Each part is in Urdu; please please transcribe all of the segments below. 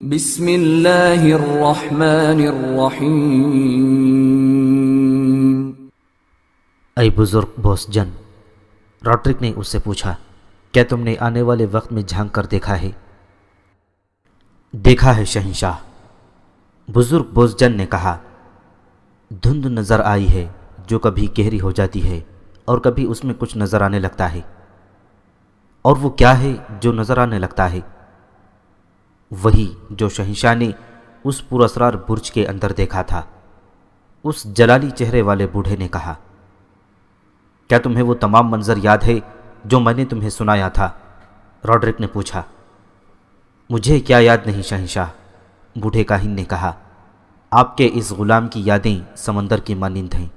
بسم اللہ الرحمن الرحیم۔ اے بزرگ بوسجن، راڈرک نے اس سے پوچھا، کیا تم نے آنے والے وقت میں جھانک کر دیکھا ہے؟ دیکھا ہے شہنشاہ، بزرگ بوسجن نے کہا۔ دھند نظر آئی ہے جو کبھی گہری ہو جاتی ہے اور کبھی اس میں کچھ نظر آنے لگتا ہے۔ اور وہ کیا ہے جو نظر آنے لگتا ہے؟ وہی جو شہنشاہ نے اس پراسرار برج کے اندر دیکھا تھا۔ اس جلالی چہرے والے بوڑھے نے کہا، کیا تمہیں وہ تمام منظر یاد ہے جو میں نے تمہیں سنایا تھا؟ راڈرک نے پوچھا۔ مجھے کیا یاد نہیں شہنشاہ، بوڑھے کاہن نے کہا، آپ کے اس غلام کی یادیں سمندر کی مانند ہیں۔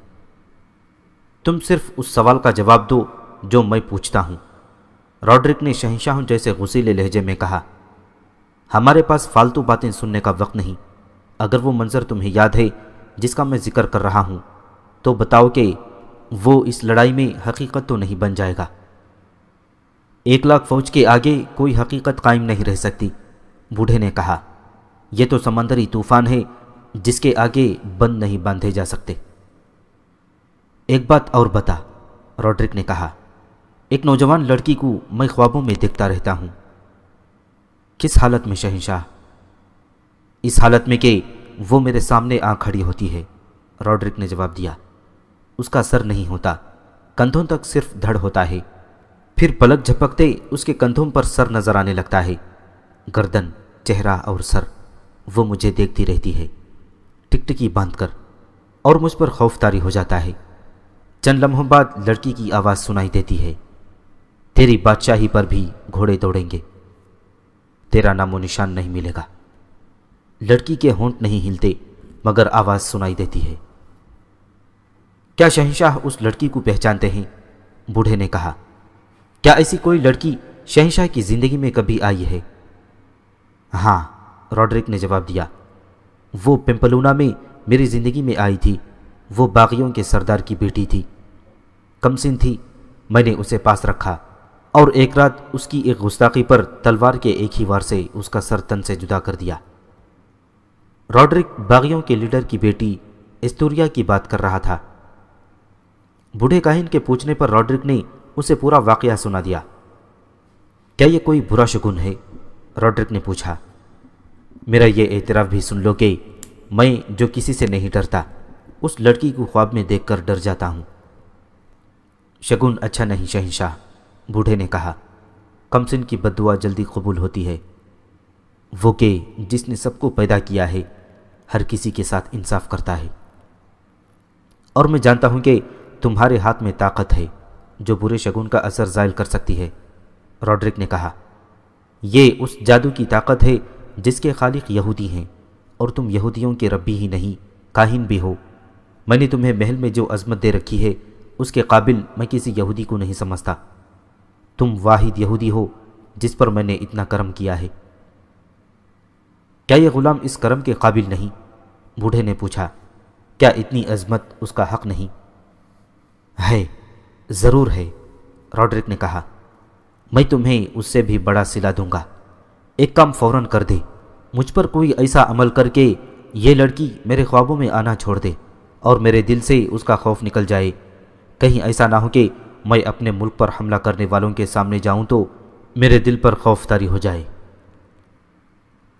تم صرف اس سوال کا جواب دو جو میں پوچھتا ہوں، راڈرک نے شہنشاہوں جیسے غصیلے لہجے میں کہا۔ ہمارے پاس فالتو باتیں سننے کا وقت نہیں۔ اگر وہ منظر تمہیں یاد ہے جس کا میں ذکر کر رہا ہوں تو بتاؤ کہ وہ اس لڑائی میں حقیقت تو نہیں بن جائے گا۔ 1,00,000 فوج کے آگے کوئی حقیقت قائم نہیں رہ سکتی، بوڑھے نے کہا۔ یہ تو سمندری طوفان ہے جس کے آگے بند نہیں باندھے جا سکتے۔ ایک بات اور بتا، راڈرک نے کہا، ایک نوجوان لڑکی کو میں خوابوں میں دیکھتا رہتا ہوں۔ کس حالت میں شہنشاہ؟ اس حالت میں کہ وہ میرے سامنے آ کھڑی ہوتی ہے، راڈرک نے جواب دیا۔ اس کا سر نہیں ہوتا، کندھوں تک صرف دھڑ ہوتا ہے، پھر پلک جھپکتے اس کے کندھوں پر سر نظر آنے لگتا ہے، گردن، چہرہ اور سر۔ وہ مجھے دیکھتی رہتی ہے ٹکٹکی باندھ کر، اور مجھ پر خوف طاری ہو جاتا ہے۔ چند لمحوں بعد لڑکی کی آواز سنائی دیتی ہے، تیری بادشاہی پر بھی گھوڑے دوڑیں گے، تیرا نام و نشان نہیں ملے گا۔ لڑکی کے ہونٹ نہیں ہلتے مگر آواز سنائی دیتی ہے۔ کیا شہنشاہ اس لڑکی کو پہچانتے ہیں؟ بوڑھے نے کہا۔ کیا ایسی کوئی لڑکی شہنشاہ کی زندگی میں کبھی آئی ہے؟ ہاں، راڈرک نے جواب دیا، وہ پمپلونا میں میری زندگی میں آئی تھی۔ وہ باغیوں کے سردار کی بیٹی تھی، کم سن تھی، میں نے اسے پاس رکھا اور ایک رات اس کی ایک گستاخی پر تلوار کے ایک ہی وار سے اس کا سر تن سے جدا کر دیا۔ راڈرک باغیوں کے لیڈر کی بیٹی استوریا کی بات کر رہا تھا۔ بوڑھے کاہن کے پوچھنے پر راڈرک نے اسے پورا واقعہ سنا دیا۔ کیا یہ کوئی برا شگون ہے؟ راڈرک نے پوچھا۔ میرا یہ اعتراف بھی سن لو کہ میں جو کسی سے نہیں ڈرتا، اس لڑکی کو خواب میں دیکھ کر ڈر جاتا ہوں۔ شگون اچھا نہیں شہنشاہ، بوڑھے نے کہا، کمسن کی بددعا جلدی قبول ہوتی ہے۔ وہ کہ جس نے سب کو پیدا کیا ہے ہر کسی کے ساتھ انصاف کرتا ہے، اور میں جانتا ہوں کہ تمہارے ہاتھ میں طاقت ہے جو برے شگون کا اثر زائل کر سکتی ہے، راڈرک نے کہا۔ یہ اس جادو کی طاقت ہے جس کے خالق یہودی ہیں، اور تم یہودیوں کے ربی ہی نہیں کاہن بھی ہو۔ میں نے تمہیں محل میں جو عظمت دے رکھی ہے اس کے قابل میں کسی یہودی کو نہیں سمجھتا۔ تم واحد یہودی ہو جس پر میں نے اتنا کرم کیا ہے۔ کیا یہ غلام اس کرم کے قابل نہیں؟ بوڑھے نے پوچھا۔ کیا اتنی عظمت اس کا حق نہیں؟ ہے، ضرور ہے، راڈرک نے کہا۔ میں تمہیں اس سے بھی بڑا صلہ دوں گا۔ ایک کام فوراً کر دے، مجھ پر کوئی ایسا عمل کر کے یہ لڑکی میرے خوابوں میں آنا چھوڑ دے اور میرے دل سے اس کا خوف نکل جائے۔ کہیں ایسا نہ ہو کہ میں اپنے ملک پر حملہ کرنے والوں کے سامنے جاؤں تو میرے دل پر خوف طاری ہو جائے۔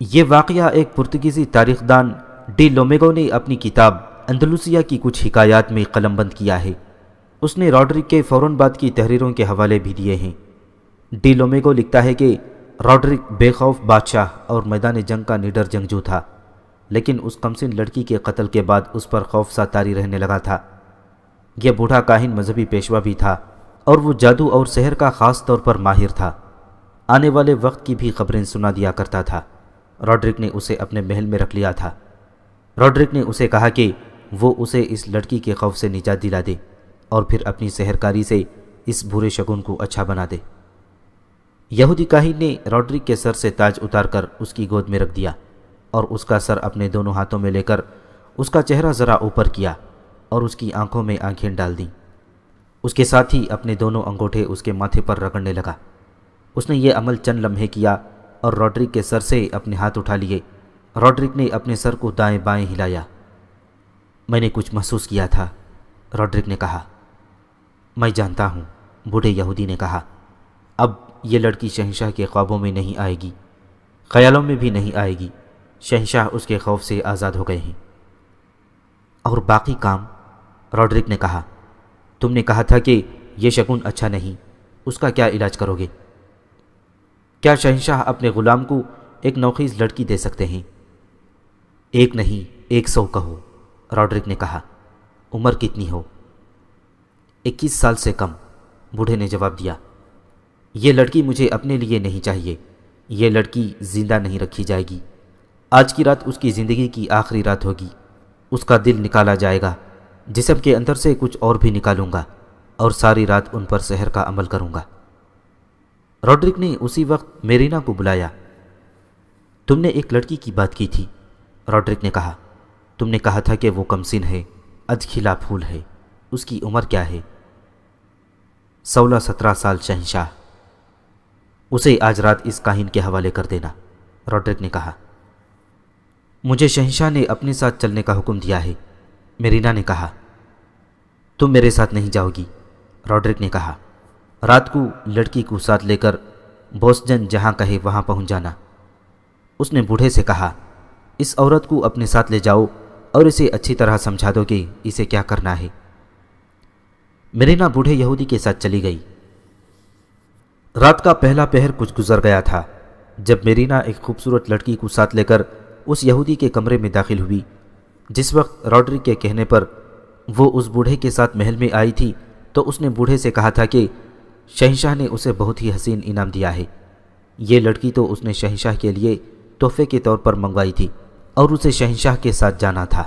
یہ واقعہ ایک پرتگیزی تاریخ دان ڈی لومیگو نے اپنی کتاب اندلوسیہ کی کچھ حکایات میں قلم بند کیا ہے۔ اس نے راڈرک کے فوراً بعد کی تحریروں کے حوالے بھی دیے ہیں۔ ڈی لومیگو لکھتا ہے کہ راڈرک بے خوف بادشاہ اور میدان جنگ کا نڈر جنگجو تھا، لیکن اس کمسن لڑکی کے قتل کے بعد اس پر خوف سا طاری رہنے لگا تھا۔ یہ بوڑھا کاہن مذہبی پیشوا بھی تھا اور وہ جادو اور سحر کا خاص طور پر ماہر تھا۔ آنے والے وقت کی بھی خبریں سنا دیا کرتا تھا۔ راڈرک نے اسے اپنے محل میں رکھ لیا تھا۔ راڈرک نے اسے کہا کہ وہ اسے اس لڑکی کے خوف سے نجات دلا دے اور پھر اپنی سحرکاری سے اس برے شگون کو اچھا بنا دے۔ یہودی کاہن نے راڈرک کے سر سے تاج اتار کر اس کی گود میں رکھ دیا اور اس کا سر اپنے دونوں ہاتھوں میں لے کر اس کا چہرہ ذرا اوپر کیا اور اس کی آنکھوں میں آنکھیں ڈال دیں۔ اس کے ساتھ ہی اپنے دونوں انگوٹھے اس کے ماتھے پر رگڑنے لگا۔ اس نے یہ عمل چند لمحے کیا اور راڈرک کے سر سے اپنے ہاتھ اٹھا لیے روڈرک نے اپنے سر کو دائیں بائیں ہلایا۔ میں نے کچھ محسوس کیا تھا، روڈرک نے کہا۔ میں جانتا ہوں، بوڑھے یہودی نے کہا۔ اب یہ لڑکی شہنشاہ کے خوابوں میں نہیں آئے گی، خیالوں میں بھی نہیں آئے گی۔ شہنشاہ اس کے خوف سے آزاد ہو گئے ہیں۔ اور باقی کام؟ روڈرک نے کہا۔ تم نے کہا تھا کہ یہ شگون اچھا نہیں، اس کا کیا علاج کرو گے؟ کیا شہنشاہ اپنے غلام کو ایک نوخیز لڑکی دے سکتے ہیں؟ ایک نہیں، 100 کہو، روڈرک نے کہا۔ عمر کتنی ہو؟ 21 سال سے کم، بوڑھے نے جواب دیا۔ یہ لڑکی مجھے اپنے لیے نہیں چاہیے، یہ لڑکی زندہ نہیں رکھی جائے گی۔ آج کی رات اس کی زندگی کی آخری رات ہوگی۔ اس کا دل نکالا جائے گا، جسم کے اندر سے کچھ اور بھی نکالوں گا، اور ساری رات ان پر سحر کا عمل کروں گا۔ روڈرک نے اسی وقت میرینا کو بلایا۔ تم نے ایک لڑکی کی بات کی تھی، روڈرک نے کہا۔ تم نے کہا تھا کہ وہ کمسن ہے، ادکھلا پھول ہے۔ اس کی عمر کیا ہے؟ 16-17 سال، شہنشاہ۔ اسے آج رات اس کاہن کے حوالے کر دینا، روڈرک نے کہا۔ مجھے شہنشاہ نے اپنے ساتھ چلنے کا حکم دیا ہے، میرینا نے کہا۔ تم میرے ساتھ نہیں جاؤ گی، روڈرک نے کہا۔ رات کو لڑکی کو ساتھ لے کر بوسجن جہاں کہے وہاں پہنچ جانا۔ اس نے بوڑھے سے کہا، اس عورت کو اپنے ساتھ لے جاؤ اور اسے اچھی طرح سمجھا دو کہ اسے کیا کرنا ہے۔ میرینا بوڑھے یہودی کے ساتھ چلی گئی۔ رات کا پہلا پہر کچھ گزر گیا تھا جب میرینا ایک خوبصورت لڑکی کو ساتھ لے کر اس یہودی کے کمرے میں داخل ہوئی۔ جس وقت روڈرک کے کہنے پر وہ اس بوڑھے کے ساتھ محل میں آئی تھی تو اس نے بوڑھے سے کہا تھا کہ شہنشاہ نے اسے بہت ہی حسین انعام دیا ہے۔ یہ لڑکی تو اس نے شہنشاہ کے لیے تحفے کے طور پر منگوائی تھی اور اسے شہنشاہ کے ساتھ جانا تھا۔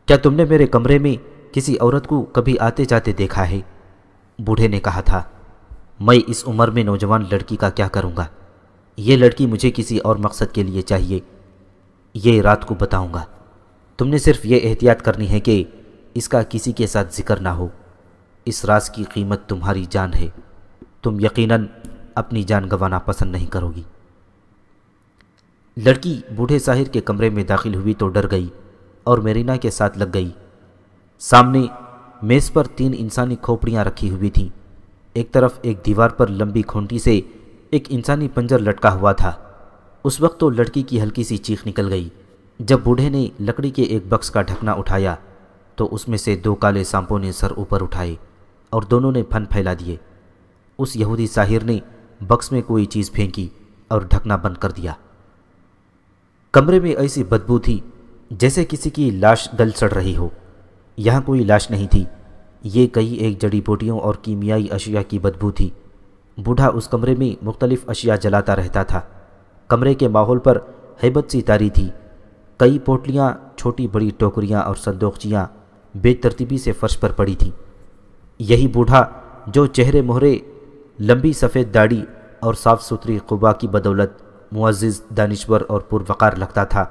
کیا تم نے میرے کمرے میں کسی عورت کو کبھی آتے جاتے دیکھا ہے؟ بوڑھے نے کہا تھا۔ میں اس عمر میں نوجوان لڑکی کا کیا کروں گا؟ یہ لڑکی مجھے کسی اور مقصد کے لیے چاہیے، یہ رات کو بتاؤں گا۔ تم نے صرف یہ احتیاط کرنی ہے کہ اس کا کسی کے ساتھ ذکر نہ ہو۔ اس راز کی قیمت تمہاری جان ہے، تم یقیناً اپنی جان گنوانا پسند نہیں کرو گی۔ لڑکی بوڑھے ساحر کے کمرے میں داخل ہوئی تو ڈر گئی اور میرینا کے ساتھ لگ گئی۔ سامنے میز پر 3 انسانی کھوپڑیاں رکھی ہوئی تھیں۔ ایک طرف ایک دیوار پر لمبی کھونٹی سے ایک انسانی پنجر لٹکا ہوا تھا۔ اس وقت تو لڑکی کی ہلکی سی چیخ نکل گئی۔ جب بوڑھے نے لکڑی کے ایک بکس کا ڈھکنا اٹھایا تو اس میں سے 2 کالے سانپوں نے سر اوپر اٹھائے اور دونوں نے پھن پھیلا دیے۔ اس یہودی ساحر نے بکس میں کوئی چیز پھینکی اور ڈھکنا بند کر دیا۔ کمرے میں ایسی بدبو تھی جیسے کسی کی لاش گل سڑ رہی ہو۔ یہاں کوئی لاش نہیں تھی، یہ کئی ایک جڑی بوٹیوں اور کیمیائی اشیاء کی بدبو تھی۔ بوڑھا اس کمرے میں مختلف اشیاء جلاتا رہتا تھا۔ کمرے کے ماحول پر ہیبت سی طاری تھی۔ کئی پوٹلیاں، چھوٹی بڑی ٹوکریاں اور صندوقچیاں بے ترتیبی سے فرش پر پڑی تھیں۔ یہی بوڑھا جو چہرے مہرے، لمبی سفید داڑھی اور صاف ستھری قبا کی بدولت معزز، دانشور اور پروقار لگتا تھا،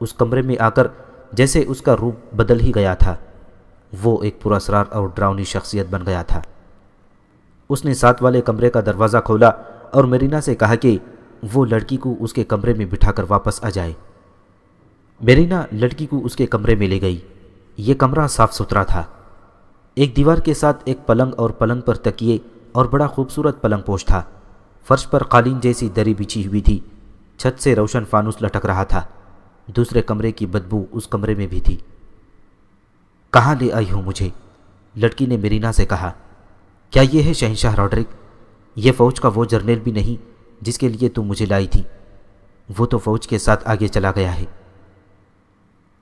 اس کمرے میں آ کر جیسے اس کا روپ بدل ہی گیا تھا۔ وہ ایک پراسرار اور ڈراؤنی شخصیت بن گیا تھا۔ اس نے ساتھ والے کمرے کا دروازہ کھولا اور میرینا سے کہا کہ وہ لڑکی کو اس کے کمرے میں بٹھا کر واپس آ جائے۔ میرینا لڑکی کو اس کے کمرے میں لے گئی۔ یہ کمرہ صاف ستھرا تھا۔ ایک دیوار کے ساتھ ایک پلنگ اور پلنگ پر تکیے اور بڑا خوبصورت پلنگ پوش تھا۔ فرش پر قالین جیسی دری بچھی ہوئی تھی۔ چھت سے روشن فانوس لٹک رہا تھا۔ دوسرے کمرے کی بدبو اس کمرے میں بھی تھی۔ کہاں لے آئی ہو مجھے؟ لڑکی نے میرینا سے کہا۔ کیا یہ ہے شہنشاہ روڈرک؟ یہ فوج کا وہ جرنیل بھی نہیں جس کے لیے تم مجھے لائی تھی، وہ تو فوج کے ساتھ آگے چلا گیا ہے۔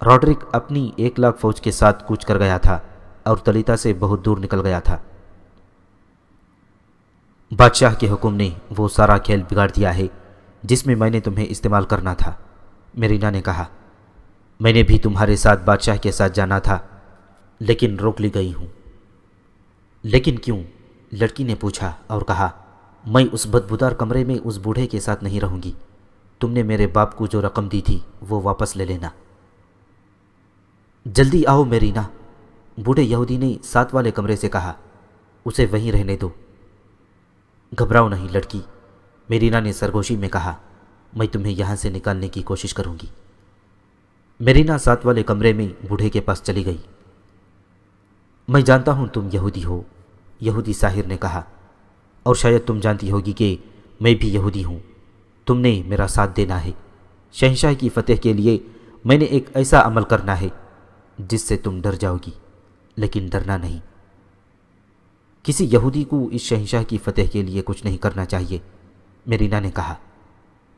روڈرک اپنی 1 لاکھ فوج کے ساتھ کوچ کر گیا تھا اور تلیتا سے بہت دور نکل گیا تھا۔ بادشاہ کے حکم نے وہ سارا کھیل بگاڑ دیا ہے جس میں نے تمہیں استعمال کرنا تھا، میرینا نے کہا۔ میں نے بھی تمہارے ساتھ بادشاہ کے ساتھ جانا تھا لیکن روک لی گئی ہوں۔ لیکن کیوں؟ لڑکی نے پوچھا اور کہا، میں اس بدبودار کمرے میں اس بوڑھے کے ساتھ نہیں رہوں گی۔ تم نے میرے باپ کو جو رقم دی تھی وہ واپس لے لینا۔ جلدی آؤ میرینا، بوڑھے یہودی نے ساتھ والے کمرے سے کہا۔ اسے وہیں رہنے دو۔ گھبراؤ نہیں لڑکی، میرینا نے سرگوشی میں کہا، میں تمہیں یہاں سے نکالنے کی کوشش کروں گی۔ میرینا ساتھ والے کمرے میں بوڑھے کے پاس چلی گئی۔ میں جانتا ہوں تم یہودی ہو، یہودی ساحر نے کہا، اور شاید تم جانتی ہوگی کہ میں بھی یہودی ہوں۔ تم نے میرا ساتھ دینا ہے۔ شہنشاہ کی فتح کے لیے میں نے ایک ایسا عمل کرنا ہے جس سے تم ڈر جاؤ گی، لیکن ڈرنا نہیں۔ کسی یہودی کو اس شہنشاہ کی فتح کے لیے کچھ نہیں کرنا چاہیے، میرینا نے کہا۔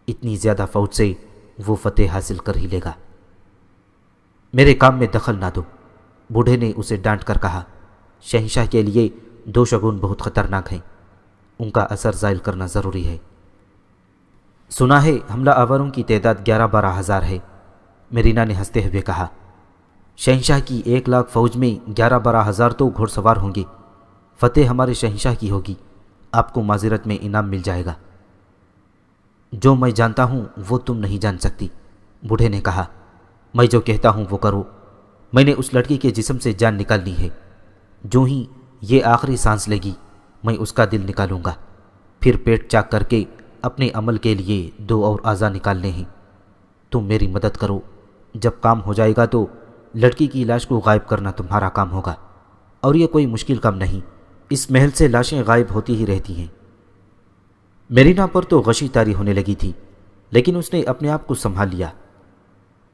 اتنی زیادہ فوج سے وہ فتح حاصل کر ہی لے گا۔ میرے کام میں دخل نہ دو، بوڑھے نے اسے ڈانٹ کر کہا۔ شہنشاہ کے لیے دو شگون بہت خطرناک ہیں، ان کا اثر زائل کرنا ضروری ہے۔ سنا ہے حملہ آوروں کی تعداد 11-12 ہزار ہے، میرینا نے ہنستے ہوئے کہا۔ شہنشاہ کی 1,00,000 فوج میں 11-12 ہزار تو گھوڑ سوار ہوں گے۔ فتح ہمارے شہنشاہ کی ہوگی، آپ کو معذرت میں انعام مل جائے گا۔ جو میں جانتا ہوں وہ تم نہیں جان سکتی، بوڑھے نے کہا۔ میں جو کہتا ہوں وہ کرو۔ میں نے اس لڑکی کے جسم سے جان نکالنی ہے۔ جو ہی یہ آخری سانس لے گی میں اس کا دل نکالوں گا، پھر پیٹ چاک کر کے اپنے عمل کے لیے 2 اور اعضاء نکالنے ہیں۔ تم میری مدد کرو، جب کام ہو جائے گا تو لڑکی کی لاش کو غائب کرنا تمہارا کام ہوگا، اور یہ کوئی مشکل کام نہیں، اس محل سے لاشیں غائب ہوتی ہی رہتی ہیں۔ میرینا پر تو غشی طاری ہونے لگی تھی، لیکن اس نے اپنے آپ کو سنبھال لیا۔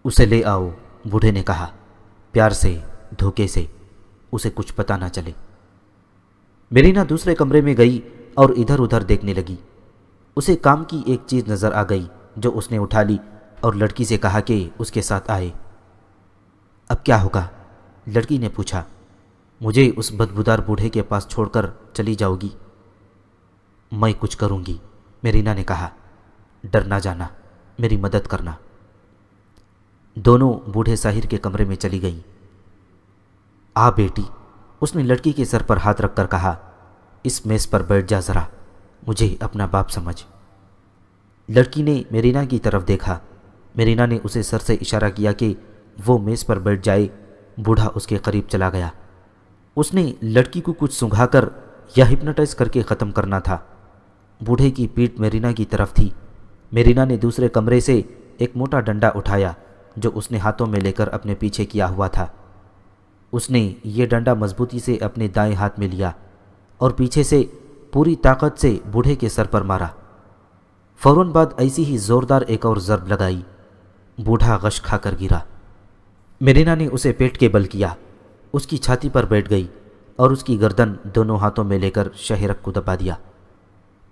اسے لے آؤ، بوڑھے نے کہا، پیار سے، دھوکے سے، اسے کچھ پتہ نہ چلے۔ میرینا دوسرے کمرے میں گئی اور ادھر ادھر دیکھنے لگی۔ اسے کام کی ایک چیز نظر آ گئی جو اس نے اٹھا لی اور لڑکی سے کہا کہ اس کے ساتھ آئے۔ اب کیا ہوگا؟ لڑکی نے پوچھا۔ مجھے اس بدبودار بوڑھے کے پاس چھوڑ کر چلی جاؤ گی؟ میں کچھ کروں گی، میرینا نے کہا۔ ڈر نہ جانا، میری مدد کرنا۔ دونوں بوڑھے ساحر کے کمرے میں چلی گئیں۔ آ بیٹی، اس نے لڑکی کے سر پر ہاتھ رکھ کر کہا، اس میز پر بیٹھ جا ذرا، مجھے اپنا باپ سمجھ۔ لڑکی نے میرینا کی طرف دیکھا۔ میرینا نے اسے سر سے اشارہ کیا کہ وہ میز پر بیٹھ جائے۔ بوڑھا اس کے قریب چلا گیا۔ اس نے لڑکی کو کچھ سنگھا کر یا ہپنوٹائز کر کے ختم کرنا تھا۔ بوڑھے کی پیٹھ میرینا کی طرف تھی۔ میرینا نے دوسرے کمرے سے ایک موٹا ڈنڈا اٹھایا جو اس نے ہاتھوں میں لے کر اپنے پیچھے کیا ہوا تھا۔ اس نے یہ ڈنڈا مضبوطی سے اپنے دائیں ہاتھ میں لیا اور پیچھے سے پوری طاقت سے بوڑھے کے سر پر مارا۔ فوراً بعد ایسی ہی زوردار ایک اور ضرب لگائی۔ بوڑھا غش کھا کر گرا۔ میرینا نے اسے پیٹ کے بل کیا، اس کی چھاتی پر بیٹھ گئی اور اس کی گردن دونوں ہاتھوں میں لے کر شہرک کو دبا دیا۔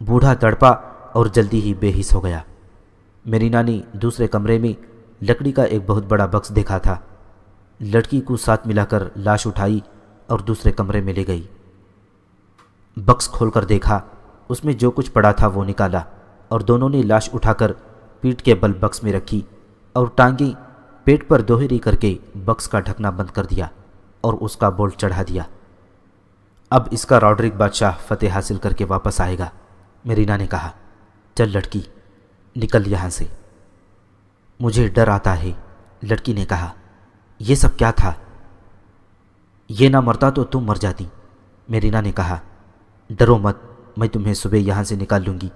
بوڑھا تڑپا اور جلدی ہی بے حس ہو گیا۔ میرینا نے دوسرے کمرے میں لکڑی کا ایک بہت بڑا بکس دیکھا تھا۔ لڑکی کو ساتھ ملا کر لاش اٹھائی اور دوسرے کمرے میں لے گئی۔ بکس کھول کر دیکھا، اس میں جو کچھ پڑا تھا وہ نکالا، اور دونوں نے لاش اٹھا کر پیٹ کے بل بکس میں رکھی اور ٹانگیں پیٹ پر دوہری کر کے بکس کا ڈھکنا بند کر دیا اور اس کا بولٹ چڑھا دیا۔ اب اس کا راڈرک بادشاہ فتح حاصل کر کے واپس آئے گا، میرینا نے کہا۔ چل لڑکی، نکل یہاں سے۔ مجھے ڈر آتا ہے، لڑکی نے کہا۔ یہ سب کیا تھا؟ یہ نہ مرتا تو تم مر جاتی، میرینا نے کہا۔ ڈرو مت، میں تمہیں صبح یہاں سے نکال لوں گی،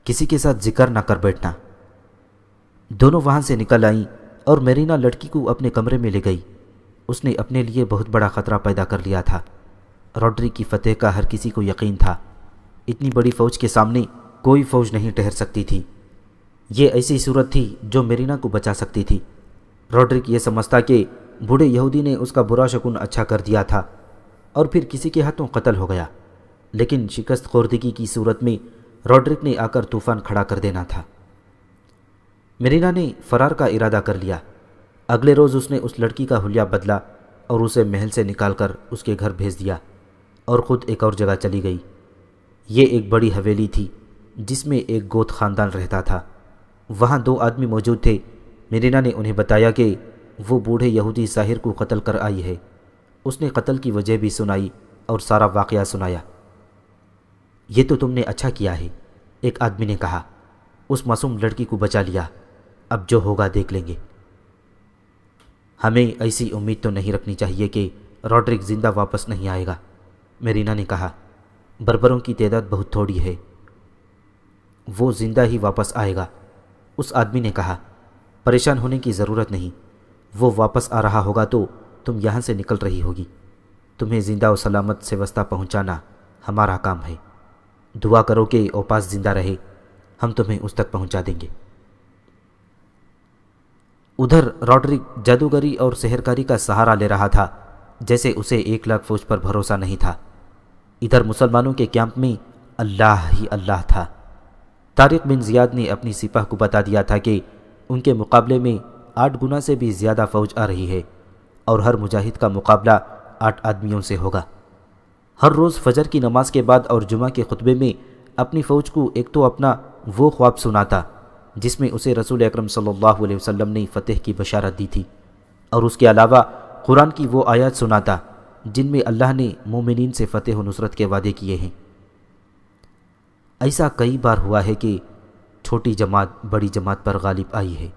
کسی کے ساتھ ذکر نہ کر بیٹھنا۔ دونوں وہاں سے نکل آئیں اور میرینا لڑکی کو اپنے کمرے میں لے گئی۔ اس نے اپنے لیے بہت بڑا خطرہ پیدا کر لیا تھا۔ راڈرک کی فتح کا ہر کسی کو یقین تھا۔ اتنی بڑی فوج کے سامنے کوئی فوج نہیں ٹھہر سکتی تھی۔ یہ ایسی صورت تھی جو میرینا کو بچا سکتی تھی۔ راڈرک یہ سمجھتا کہ بوڑھے یہودی نے اس کا برا شگون اچھا کر دیا تھا اور پھر کسی کے ہاتھوں قتل ہو گیا، لیکن شکست خوردگی کی صورت میں راڈرک نے آ کر طوفان کھڑا کر دینا تھا۔ میرینا نے فرار کا ارادہ کر لیا۔ اگلے روز اس نے اس لڑکی کا حلیہ بدلا اور اسے محل سے نکال کر اس کے گھر بھیج دیا اور خود ایک اور جگہ چلی گئی۔ یہ ایک بڑی حویلی تھی جس میں ایک گوت خاندان رہتا تھا۔ وہاں 2 آدمی موجود تھے۔ میرینا نے انہیں بتایا کہ وہ بوڑھے یہودی ساحر کو قتل کر آئی ہے۔ اس نے قتل کی وجہ بھی سنائی اور سارا واقعہ سنایا۔ یہ تو تم نے اچھا کیا ہے، ایک آدمی نے کہا۔ اس معصوم لڑکی کو بچا لیا، اب جو ہوگا دیکھ لیں گے۔ ہمیں ایسی امید تو نہیں رکھنی چاہیے کہ راڈرک زندہ واپس نہیں آئے گا، میرینا نے کہا۔ بربروں کی تعداد بہت تھوڑی ہے، وہ زندہ ہی واپس آئے گا، اس آدمی نے کہا۔ پریشان ہونے کی ضرورت نہیں، وہ واپس آ رہا ہوگا تو تم یہاں سے نکل رہی ہوگی۔ تمہیں زندہ و سلامت سے وسطہ پہنچانا ہمارا کام ہے۔ دعا کرو کہ اوپاس زندہ رہے، ہم تمہیں اس تک پہنچا دیں گے۔ ادھر راڈرک جادوگری اور سحرکاری کا سہارا لے رہا تھا جیسے اسے 1,00,000 فوج پر بھروسہ نہیں تھا۔ ادھر مسلمانوں کے کیمپ میں اللہ ہی اللہ تھا۔ طارق بن زیاد نے اپنی سپاہ کو بتا دیا تھا کہ ان کے مقابلے میں 8 گنا سے بھی زیادہ فوج آ رہی ہے اور ہر مجاہد کا مقابلہ 8 آدمیوں سے ہوگا۔ ہر روز فجر کی نماز کے بعد اور جمعہ کے خطبے میں اپنی فوج کو ایک تو اپنا وہ خواب سناتا جس میں اسے رسول اکرم صلی اللہ علیہ وسلم نے فتح کی بشارت دی تھی، اور اس کے علاوہ قرآن کی وہ آیات سناتا جن میں اللہ نے مومنین سے فتح و نصرت کے وعدے کیے ہیں۔ ایسا کئی بار ہوا ہے کہ چھوٹی جماعت بڑی جماعت پر غالب آئی ہے۔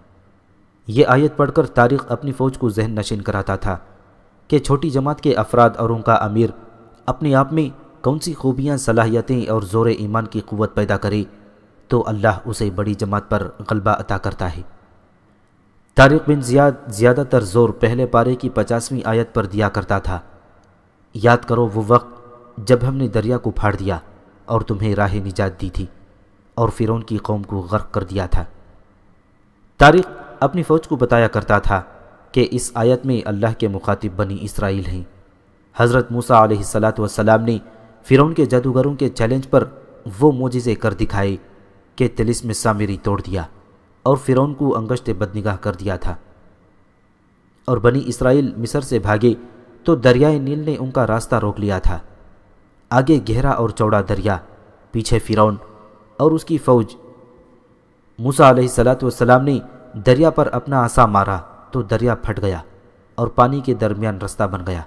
یہ آیت پڑھ کر طارق اپنی فوج کو ذہن نشین کراتا تھا کہ چھوٹی جماعت کے افراد اور ان کا امیر اپنے آپ میں کون سی خوبیاں، صلاحیتیں اور زور ایمان کی قوت پیدا کرے تو اللہ اسے بڑی جماعت پر غلبہ عطا کرتا ہے۔ طارق بن زیاد زیادہ تر زور پہلے پارے کی 50ویں آیت پر دیا کرتا تھا۔ یاد کرو وہ وقت جب ہم نے دریا کو پھاڑ دیا اور تمہیں راہ نجات دی تھی اور فرعون کی قوم کو غرق کر دیا تھا۔ طارق اپنی فوج کو بتایا کرتا تھا کہ اس آیت میں اللہ کے مخاطب بنی اسرائیل ہیں۔ حضرت موسیٰ علیہ السلام نے فرعون کے جادوگروں کے چیلنج پر وہ معجزے کر دکھائے کہ طلسم سامری توڑ دیا اور فرعون کو انگشت بدنگاہ کر دیا تھا، اور بنی اسرائیل مصر سے بھاگے تو دریائے نیل نے ان کا راستہ روک لیا تھا۔ آگے گہرا اور چوڑا دریا، پیچھے فرعون اور اس کی فوج۔ موسیٰ علیہ السلام نے دریا پر اپنا عصا مارا تو دریا پھٹ گیا اور پانی کے درمیان رستہ بن گیا۔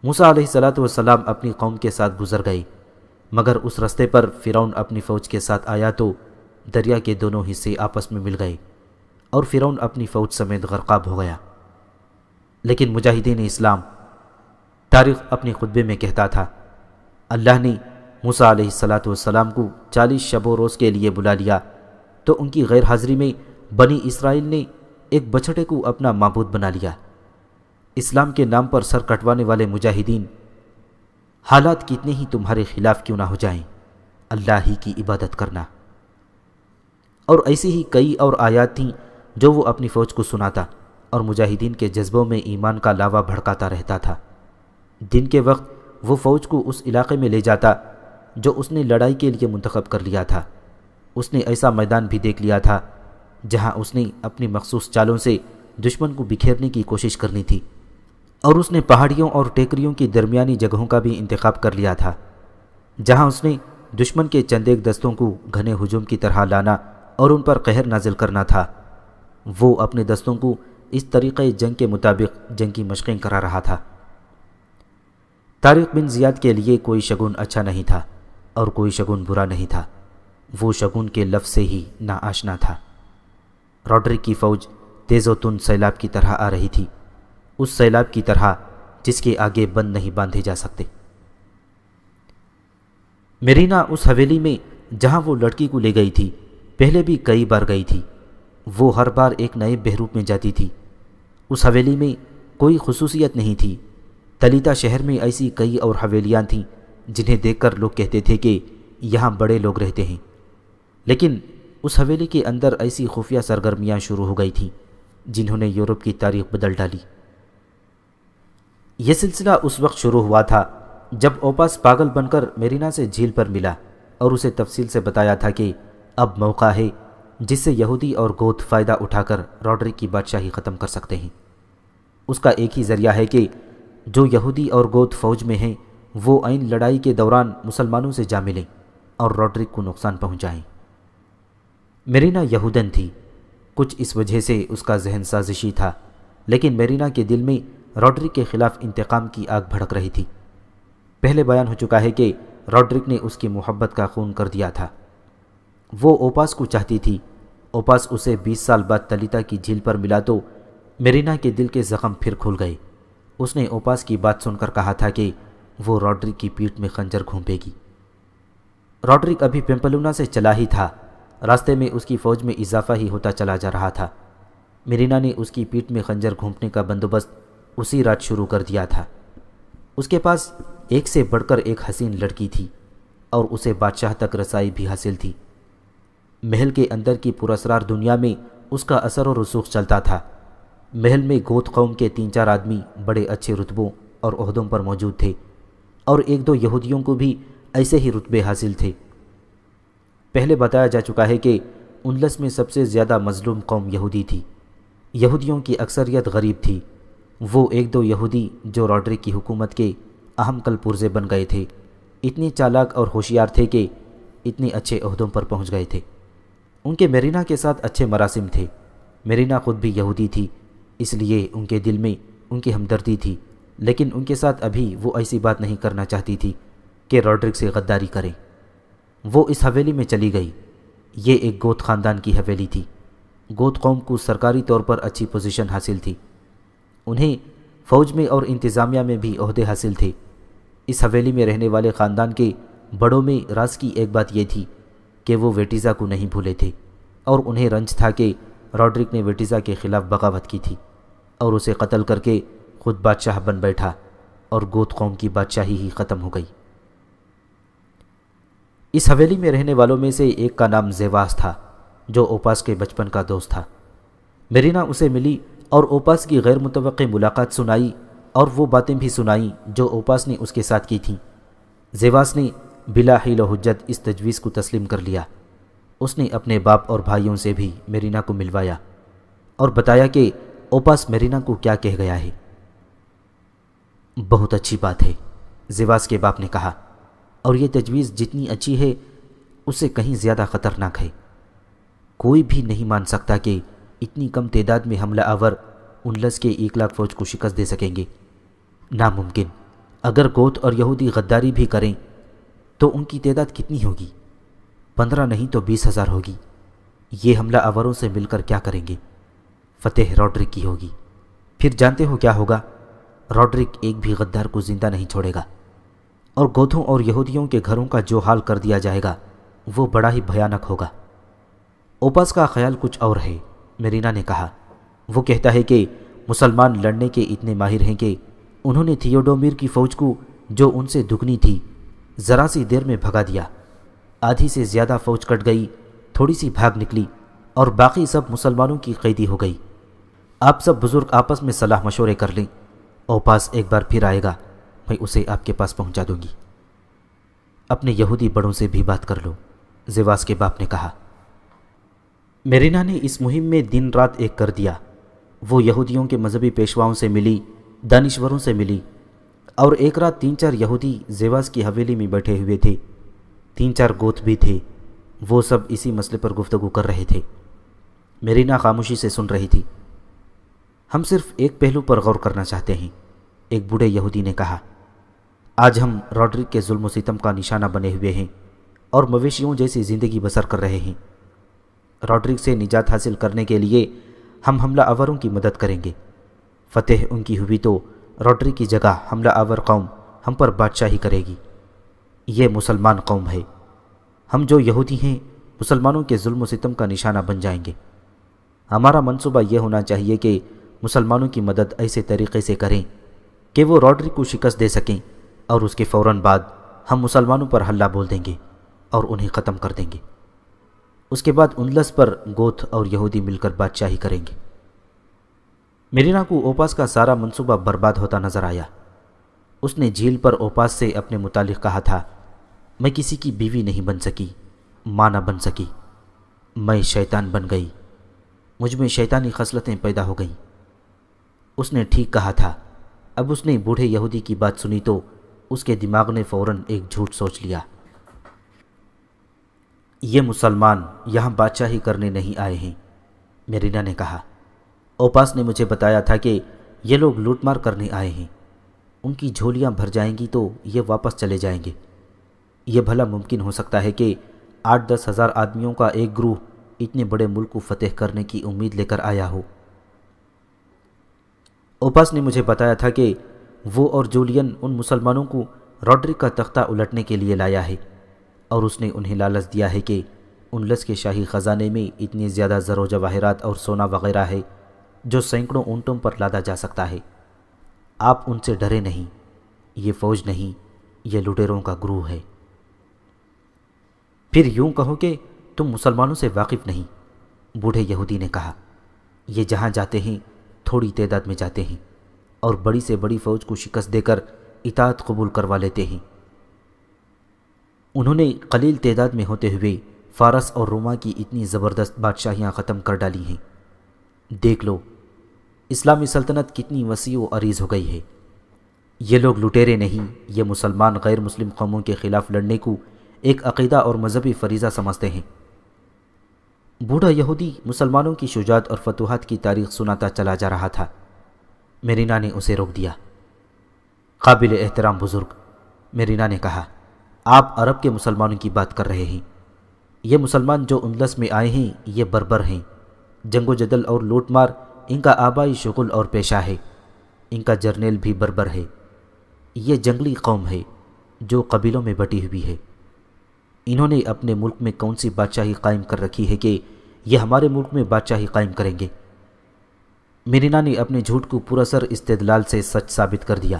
موسیٰ علیہ السلام اپنی قوم کے ساتھ گزر گئے، مگر اس رستے پر فرعون اپنی فوج کے ساتھ آیا تو دریا کے دونوں حصے آپس میں مل گئے اور فرعون اپنی فوج سمیت غرقاب ہو گیا۔ لیکن مجاہدین اسلام، طارق اپنے خطبے میں کہتا تھا، اللہ نے موسیٰ علیہ السلام کو 40 شب و روز کے لیے بلا لیا تو ان کی غیر حاضری میں بنی اسرائیل نے ایک بچھڑے کو اپنا معبود بنا لیا۔ اسلام کے نام پر سر کٹوانے والے مجاہدین، حالات کتنے ہی تمہارے خلاف کیوں نہ ہو جائیں، اللہ ہی کی عبادت کرنا۔ اور ایسی ہی کئی اور آیات تھیں جو وہ اپنی فوج کو سناتا اور مجاہدین کے جذبوں میں ایمان کا لاوا بھڑکاتا رہتا تھا۔ دن کے وقت وہ فوج کو اس علاقے میں لے جاتا جو اس نے لڑائی کے لیے منتخب کر لیا تھا۔ اس نے ایسا میدان بھی دیکھ لیا تھا جہاں اس نے اپنی مخصوص چالوں سے دشمن کو بکھیرنے کی کوشش کرنی تھی، اور اس نے پہاڑیوں اور ٹیکریوں کی درمیانی جگہوں کا بھی انتخاب کر لیا تھا جہاں اس نے دشمن کے چند ایک دستوں کو گھنے ہجوم کی طرح لانا اور ان پر قہر نازل کرنا تھا۔ وہ اپنے دستوں کو اس طریقے جنگ کے مطابق جنگی مشقیں کرا رہا تھا۔ طارق بن زیاد کے لیے کوئی شگون اچھا نہیں تھا اور کوئی شگون برا نہیں تھا، وہ شگون کے لفظ سے ہی ناآشنا تھا۔ راڈرک کی فوج تیز و تند سیلاب کی طرح آ رہی تھی، اس سیلاب کی طرح جس کے آگے بند نہیں باندھے جا سکتے۔ میرینا اس حویلی میں جہاں وہ لڑکی کو لے گئی تھی پہلے بھی کئی بار گئی تھی۔ وہ ہر بار ایک نئے بہروپ میں جاتی تھی۔ اس حویلی میں کوئی خصوصیت نہیں تھی۔ تلیتا شہر میں ایسی کئی اور حویلیاں تھیں جنہیں دیکھ کر لوگ کہتے تھے کہ یہاں بڑے لوگ رہتے ہیں، لیکن اس حویلی کے اندر ایسی خفیہ سرگرمیاں شروع ہو گئی تھیں جنہوں نے یورپ کی تاریخ بدل ڈالی۔ یہ سلسلہ اس وقت شروع ہوا تھا جب اوپاس پاگل بن کر میرینا سے جھیل پر ملا اور اسے تفصیل سے بتایا تھا کہ اب موقع ہے جس سے یہودی اور گوت فائدہ اٹھا کر راڈرک کی بادشاہی ختم کر سکتے ہیں۔ اس کا ایک ہی ذریعہ ہے کہ جو یہودی اور گوت فوج میں ہیں وہ عین لڑائی کے دوران مسلمانوں سے جا ملیں اور راڈرک کو نقصان پہنچائیں۔ میرینا یہودن تھی، کچھ اس وجہ سے اس کا ذہن سازشی تھا، لیکن میرینا کے دل میں راڈرک کے خلاف انتقام کی آگ بھڑک رہی تھی۔ پہلے بیان ہو چکا ہے کہ راڈرک نے اس کی محبت کا خون کر دیا تھا۔ وہ اوپاس کو چاہتی تھی۔ اوپاس اسے 20 سال بعد تلیتا کی جھیل پر ملا تو میرینا کے دل کے زخم پھر کھل گئے۔ اس نے اوپاس کی بات سن کر کہا تھا کہ وہ راڈرک کی پیٹھ میں خنجر گھونپے گی۔ راڈرک ابھی پیمپلونا سے چلا ہی تھا، راستے میں اس کی فوج میں اضافہ ہی ہوتا چلا جا رہا تھا۔ میرینا نے اس کی پیٹھ میں خنجر گھونپنے کا بندوبست اسی رات شروع کر دیا تھا۔ اس کے پاس ایک سے بڑھ کر ایک حسین لڑکی تھی اور اسے بادشاہ تک رسائی بھی حاصل تھی۔ محل کے اندر کی پراسرار دنیا میں اس کا اثر و رسوخ چلتا تھا۔ محل میں گوت قوم کے 3-4 آدمی بڑے اچھے رتبوں اور عہدوں پر موجود تھے، اور 1-2 یہودیوں کو بھی ایسے ہی رتبے حاصل تھے۔ پہلے بتایا جا چکا ہے کہ اندلس میں سب سے زیادہ مظلوم قوم یہودی تھی۔ یہودیوں کی اکثریت غریب تھی۔ وہ 1-2 یہودی جو راڈرک کی حکومت کے اہم کل پرزے بن گئے تھے، اتنے چالاک اور ہوشیار تھے کہ اتنے اچھے عہدوں پر پہنچ گئے تھے۔ ان کے میرینا کے ساتھ اچھے مراسم تھے۔ میرینا خود بھی یہودی تھی، اس لیے ان کے دل میں ان کی ہمدردی تھی، لیکن ان کے ساتھ ابھی وہ ایسی بات نہیں کرنا چاہتی تھی کہ راڈرک سے غداری کریں۔ وہ اس حویلی میں چلی گئی۔ یہ ایک گوت خاندان کی حویلی تھی۔ گوت قوم کو سرکاری طور پر اچھی پوزیشن حاصل تھی۔ انہیں فوج میں اور انتظامیہ میں بھی عہدے حاصل تھے۔ اس حویلی میں رہنے والے خاندان کے بڑوں میں راز کی ایک بات یہ تھی کہ وہ ویٹیزا کو نہیں بھولے تھے، اور انہیں رنج تھا کہ راڈرک نے ویٹیزا کے خلاف بغاوت کی تھی اور اسے قتل کر کے خود بادشاہ بن بیٹھا، اور گوت قوم کی بادشاہی ہی ختم ہو گئی۔ اس حویلی میں رہنے والوں میں سے ایک کا نام زیواس تھا، جو اوپاس کے بچپن کا دوست تھا۔ میرینا اسے ملی اور اوپاس کی غیر متوقع ملاقات سنائی، اور وہ باتیں بھی سنائیں جو اوپاس نے اس کے ساتھ کی تھیں۔ زیواس نے بلا حیل و حجت اس تجویز کو تسلیم کر لیا۔ اس نے اپنے باپ اور بھائیوں سے بھی میرینا کو ملوایا اور بتایا کہ اوپاس میرینا کو کیا کہہ گیا ہے۔ بہت اچھی بات ہے، زیواس کے باپ نے کہا، اور یہ تجویز جتنی اچھی ہے اس سے کہیں زیادہ خطرناک ہے۔ کوئی بھی نہیں مان سکتا کہ اتنی کم تعداد میں حملہ آور اندلس کے 1,00,000 فوج کو شکست دے سکیں گے۔ ناممکن۔ اگر گوت اور یہودی غداری بھی کریں تو ان کی تعداد کتنی ہوگی؟ 15 نہیں تو 20,000 ہوگی۔ یہ حملہ آوروں سے مل کر کیا کریں گے؟ فتح راڈرک کی ہوگی۔ پھر جانتے ہو کیا ہوگا؟ راڈرک ایک بھی غدار کو زندہ نہیں چھوڑے گا، اور گوتھوں اور یہودیوں کے گھروں کا جو حال کر دیا جائے گا وہ بڑا ہی بھیانک ہوگا۔ اوپاس کا خیال کچھ اور ہے، میرینا نے کہا۔ وہ کہتا ہے کہ مسلمان لڑنے کے اتنے ماہر ہیں کہ انہوں نے تھیوڈومیر کی فوج کو، جو ان سے دگنی تھی، ذرا سی دیر میں بھگا دیا۔ آدھی سے زیادہ فوج کٹ گئی، تھوڑی سی بھاگ نکلی، اور باقی سب مسلمانوں کی قیدی ہو گئی۔ آپ سب بزرگ آپس میں صلاح مشورے کر لیں، اوپاس ایک بار پھر آئے گا، میں اسے آپ کے پاس پہنچا دوں گی۔ اپنے یہودی بڑوں سے بھی بات کر لو، زیواس کے باپ نے کہا۔ میرینا نے اس مہم میں دن رات ایک کر دیا۔ وہ یہودیوں کے مذہبی پیشواؤں سے ملی، دانشوروں سے ملی، اور ایک رات 3-4 یہودی زیواس کی حویلی میں بیٹھے ہوئے تھے۔ 3-4 گوت بھی تھے۔ وہ سب اسی مسئلے پر گفتگو کر رہے تھے۔ میرینا خاموشی سے سن رہی تھی۔ ہم صرف ایک پہلو پر غور کرنا چاہتے ہیں، ایک بوڑھے یہودی نے کہا۔ آج ہم راڈرک کے ظلم و ستم کا نشانہ بنے ہوئے ہیں اور مویشیوں جیسی زندگی بسر کر رہے ہیں۔ راڈرک سے نجات حاصل کرنے کے لیے ہم حملہ آوروں کی مدد کریں گے۔ فتح ان کی ہوئی تو راڈرک کی جگہ حملہ آور قوم ہم پر بادشاہی کرے گی۔ یہ مسلمان قوم ہے۔ ہم جو یہودی ہیں مسلمانوں کے ظلم و ستم کا نشانہ بن جائیں گے۔ ہمارا منصوبہ یہ ہونا چاہیے کہ مسلمانوں کی مدد ایسے طریقے سے کریں کہ وہ راڈرک کو شکست دے سکیں، اور اس کے فوراً بعد ہم مسلمانوں پر حلہ بول دیں گے اور انہیں ختم کر دیں گے۔ اس کے بعد اندلس پر گوتھ اور یہودی مل کر بادشاہی کریں گے۔ میرینا کو اوپاس کا سارا منصوبہ برباد ہوتا نظر آیا۔ اس نے جھیل پر اوپاس سے اپنے متعلق کہا تھا، میں کسی کی بیوی نہیں بن سکی، ماں نہ بن سکی، میں شیطان بن گئی، مجھ میں شیطانی خصلتیں پیدا ہو گئیں۔ اس نے ٹھیک کہا تھا۔ اب اس نے بوڑھے یہودی کی بات سنی تو اس کے دماغ نے فوراً ایک جھوٹ سوچ لیا۔ یہ مسلمان یہاں بادشاہی کرنے نہیں آئے ہیں، میرینا نے کہا۔ اوپاس نے مجھے بتایا تھا کہ یہ لوگ لوٹ مار کرنے آئے ہیں۔ ان کی جھولیاں بھر جائیں گی تو یہ واپس چلے جائیں گے۔ یہ بھلا ممکن ہو سکتا ہے کہ 8-10 ہزار آدمیوں کا ایک گروہ اتنے بڑے ملک کو فتح کرنے کی امید لے کر آیا ہو؟ اوپاس نے مجھے بتایا تھا کہ وہ اور جولین ان مسلمانوں کو راڈرک کا تختہ الٹنے کے لیے لایا ہے، اور اس نے انہیں لالچ دیا ہے کہ اندلس کے شاہی خزانے میں اتنے زیادہ زر و جواہرات اور سونا وغیرہ ہے جو سینکڑوں اونٹوں پر لادا جا سکتا ہے۔ آپ ان سے ڈرے نہیں، یہ فوج نہیں، یہ لٹیروں کا گروہ ہے۔ پھر یوں کہو کہ تم مسلمانوں سے واقف نہیں، بوڑھے یہودی نے کہا۔ یہ جہاں جاتے ہیں تھوڑی تعداد میں جاتے ہیں اور بڑی سے بڑی فوج کو شکست دے کر اطاعت قبول کروا لیتے ہیں۔ انہوں نے قلیل تعداد میں ہوتے ہوئے فارس اور روما کی اتنی زبردست بادشاہیاں ختم کر ڈالی ہیں۔ دیکھ لو اسلامی سلطنت کتنی وسیع و عریض ہو گئی ہے۔ یہ لوگ لٹیرے نہیں، یہ مسلمان غیر مسلم قوموں کے خلاف لڑنے کو ایک عقیدہ اور مذہبی فریضہ سمجھتے ہیں۔ بوڑھا یہودی مسلمانوں کی شجاعت اور فتوحات کی تاریخ سناتا چلا جا رہا تھا۔ میرینا نے اسے روک دیا۔ قابل احترام بزرگ، میرینا نے کہا، آپ عرب کے مسلمانوں کی بات کر رہے ہیں۔ یہ مسلمان جو اندلس میں آئے ہیں یہ بربر ہیں۔ جنگ و جدل اور لوٹ مار ان کا آبائی شغل اور پیشہ ہے۔ ان کا جرنیل بھی بربر ہے۔ یہ جنگلی قوم ہے جو قبیلوں میں بٹی ہوئی ہے۔ انہوں نے اپنے ملک میں کون سی بادشاہی قائم کر رکھی ہے کہ یہ ہمارے ملک میں بادشاہی قائم کریں گے؟ میرینا نے اپنے جھوٹ کو پراسر استدلال سے سچ ثابت کر دیا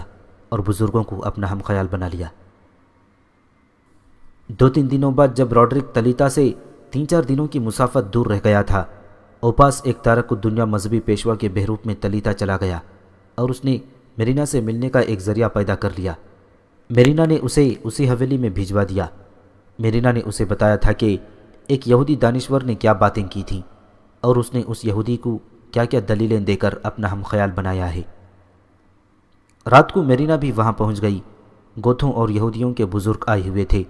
اور بزرگوں کو اپنا ہم خیال بنا لیا۔ 2-3 دنوں بعد جب روڈرک تلیتا سے 3-4 دنوں کی مسافت دور رہ گیا تھا، اوپاس ایک تارک الدنیا مذہبی پیشوا کے بہروپ میں تلیتا چلا گیا اور اس نے میرینا سے ملنے کا ایک ذریعہ پیدا کر لیا۔ میرینا نے اسے اسی حویلی میں بھجوا دیا۔ میرینا نے اسے بتایا تھا کہ ایک یہودی دانشور نے کیا باتیں کی تھیں اور اس نے اس یہودی کو کیا کیا دلیلیں دے کر اپنا ہم خیال بنایا ہے۔ رات کو میرینا بھی وہاں پہنچ گئی۔ گوتھوں اور یہودیوں کے بزرگ آئے ہوئے تھے۔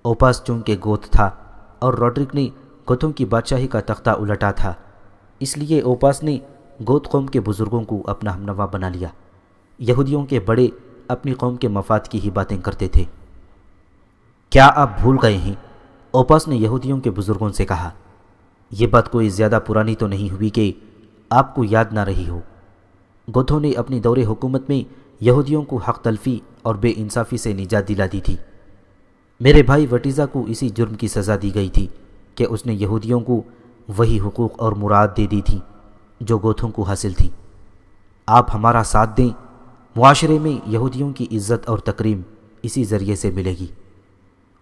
اوپاس چونکہ گوت تھا اور روڈرک نے گوتھوں کی بادشاہی کا تختہ الٹا تھا، اس لیے اوپاس نے گوت قوم کے بزرگوں کو اپنا ہمنوا بنا لیا۔ یہودیوں کے بڑے اپنی قوم کے مفاد کی ہی باتیں کرتے تھے۔ کیا آپ بھول گئے ہیں؟ اوپاس نے یہودیوں کے بزرگوں سے کہا، یہ بات کوئی زیادہ پرانی تو نہیں ہوئی کہ آپ کو یاد نہ رہی ہو۔ گوتھوں نے اپنی دور حکومت میں یہودیوں کو حق تلفی اور بے انصافی سے نجات دلا دی تھی۔ میرے بھائی وٹیزا کو اسی جرم کی سزا دی گئی تھی کہ اس نے یہودیوں کو وہی حقوق اور مراد دے دی تھی جو گوتھوں کو حاصل تھی۔ آپ ہمارا ساتھ دیں، معاشرے میں یہودیوں کی عزت اور تکریم اسی ذریعے سے ملے گی۔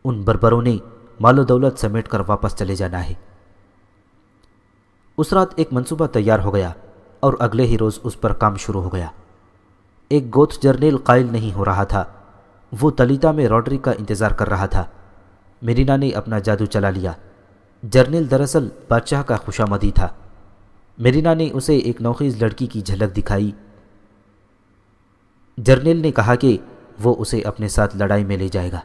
ان بربروں نے مال و دولت سمیٹ کر واپس چلے جانا ہے۔ اس رات ایک منصوبہ تیار ہو گیا اور اگلے ہی روز اس پر کام شروع ہو گیا۔ ایک گوتھ جرنیل قائل نہیں ہو رہا تھا۔ وہ تلیتا میں روڈرک کا انتظار کر رہا تھا۔ میرینا نے اپنا جادو چلا لیا۔ جرنیل دراصل بادشاہ کا خوشامدی تھا۔ میرینا نے اسے ایک نوخیز لڑکی کی جھلک دکھائی۔ جرنیل نے کہا کہ وہ اسے اپنے ساتھ لڑائی میں لے جائے گا۔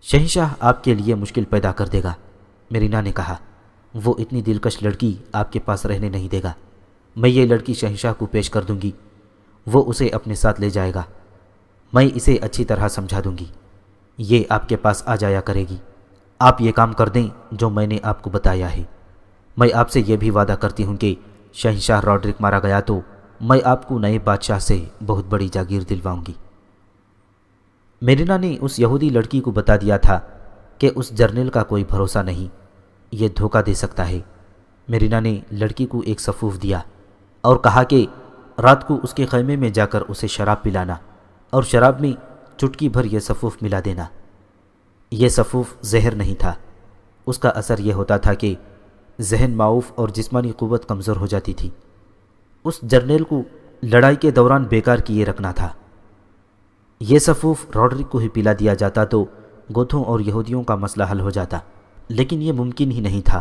شہنشاہ آپ کے لیے مشکل پیدا کر دے گا، میرینا نے کہا۔ وہ اتنی دلکش لڑکی آپ کے پاس رہنے نہیں دے گا۔ میں یہ لڑکی شہنشاہ کو پیش کر دوں گی، وہ اسے اپنے ساتھ لے جائے گا۔ میں اسے اچھی طرح سمجھا دوں گی، یہ آپ کے پاس آ جایا کرے گی۔ آپ یہ کام کر دیں جو میں نے آپ کو بتایا ہے۔ میں آپ سے یہ بھی وعدہ کرتی ہوں کہ شہنشاہ روڈرک مارا گیا تو میں آپ کو نئے بادشاہ سے بہت بڑی جاگیر دلواؤں گی۔ میرینا نے اس یہودی لڑکی کو بتا دیا تھا کہ اس جرنیل کا کوئی بھروسہ نہیں، یہ دھوکہ دے سکتا ہے۔ میرینا نے لڑکی کو ایک سفوف دیا اور کہا کہ رات کو اس کے خیمے میں جا کر اسے شراب پلانا اور شراب میں چٹکی بھر یہ سفوف ملا دینا۔ یہ سفوف زہر نہیں تھا۔ اس کا اثر یہ ہوتا تھا کہ ذہن معاف اور جسمانی قوت کمزور ہو جاتی تھی۔ اس جرنیل کو لڑائی کے دوران بیکار کیے رکھنا تھا۔ یہ سفوف روڈرک کو ہی پلا دیا جاتا تو گوتھوں اور یہودیوں کا مسئلہ حل ہو جاتا، لیکن یہ ممکن ہی نہیں تھا،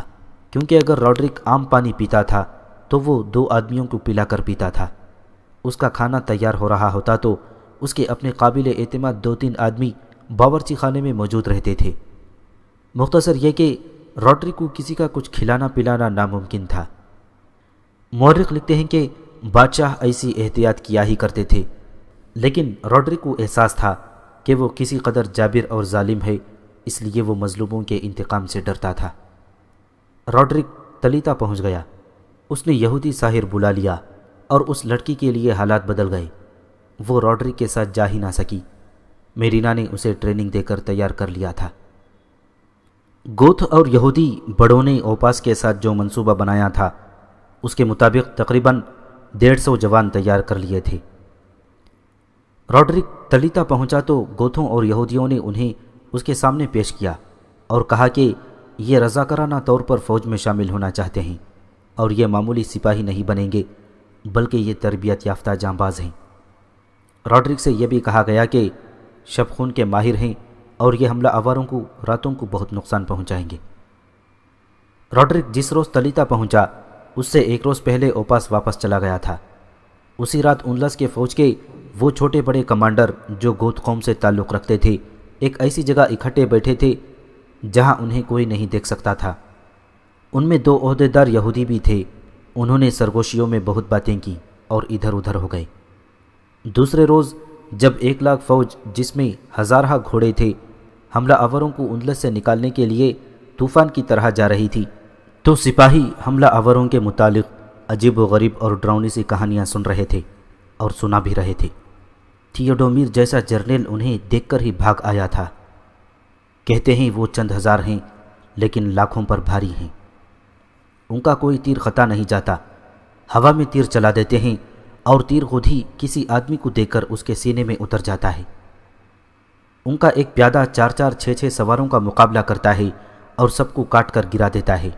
کیونکہ اگر روڈرک عام پانی پیتا تھا تو وہ 2 آدمیوں کو پلا کر پیتا تھا۔ اس کا کھانا تیار ہو رہا ہوتا تو اس کے اپنے قابل اعتماد 2-3 آدمی باورچی خانے میں موجود رہتے تھے۔ مختصر یہ کہ روڈرک کو کسی کا کچھ کھلانا پلانا ناممکن تھا۔ مورخ لکھتے ہیں کہ بادشاہ ایسی احتیاط کیا ہی کرتے تھے، لیکن روڈرک کو احساس تھا کہ وہ کسی قدر جابر اور ظالم ہے، اس لیے وہ مظلوموں کے انتقام سے ڈرتا تھا۔ روڈرک تلیتا پہنچ گیا۔ اس نے یہودی ساحر بلا لیا اور اس لڑکی کے لیے حالات بدل گئے۔ وہ روڈرک کے ساتھ جا ہی نہ سکی۔ میرینا نے اسے ٹریننگ دے کر تیار کر لیا تھا۔ گوتھ اور یہودی بڑوں نے اوپاس کے ساتھ جو منصوبہ بنایا تھا اس کے مطابق تقریباً 150 جوان تیار کر لیے تھے۔ راڈرک تلیتا پہنچا تو گوتھوں اور یہودیوں نے انہیں اس کے سامنے پیش کیا اور کہا کہ یہ رضاکارانہ طور پر فوج میں شامل ہونا چاہتے ہیں اور یہ معمولی سپاہی نہیں بنیں گے بلکہ یہ تربیت یافتہ جانباز ہیں۔ راڈرک سے یہ بھی کہا گیا کہ شب خون کے ماہر ہیں اور یہ حملہ آوروں کو راتوں کو بہت نقصان پہنچائیں گے۔ راڈرک جس روز تلیتا پہنچا اس سے ایک روز پہلے اوپاس واپس چلا گیا تھا۔ اسی رات انلس کے فوج کے وہ چھوٹے بڑے کمانڈر جو گوت قوم سے تعلق رکھتے تھے ایک ایسی جگہ اکٹھے بیٹھے تھے جہاں انہیں کوئی نہیں دیکھ سکتا تھا۔ ان میں 2 عہدیدار یہودی بھی تھے۔ انہوں نے سرگوشیوں میں بہت باتیں کی اور ادھر ادھر ہو گئے۔ دوسرے روز جب 1 لاکھ فوج جس میں ہزارہ گھوڑے تھے حملہ آوروں کو انلس سے نکالنے کے لیے طوفان کی طرح جا رہی تھی تو سپاہی حملہ آوروں کے متعلق عجیب و غریب اور ڈراؤنی سی کہانیاں سن رہے تھے اور سنا بھی رہے تھے۔ تھیوڈومیر جیسا جرنیل انہیں دیکھ کر ہی بھاگ آیا تھا۔ کہتے ہیں وہ چند ہزار ہیں لیکن لاکھوں پر بھاری ہیں۔ ان کا کوئی تیر خطا نہیں جاتا، ہوا میں تیر چلا دیتے ہیں اور تیر خود ہی کسی آدمی کو دیکھ کر اس کے سینے میں اتر جاتا ہے۔ ان کا ایک پیادہ 4 6 سواروں کا مقابلہ کرتا ہے اور سب کو کاٹ کر گرا دیتا ہے۔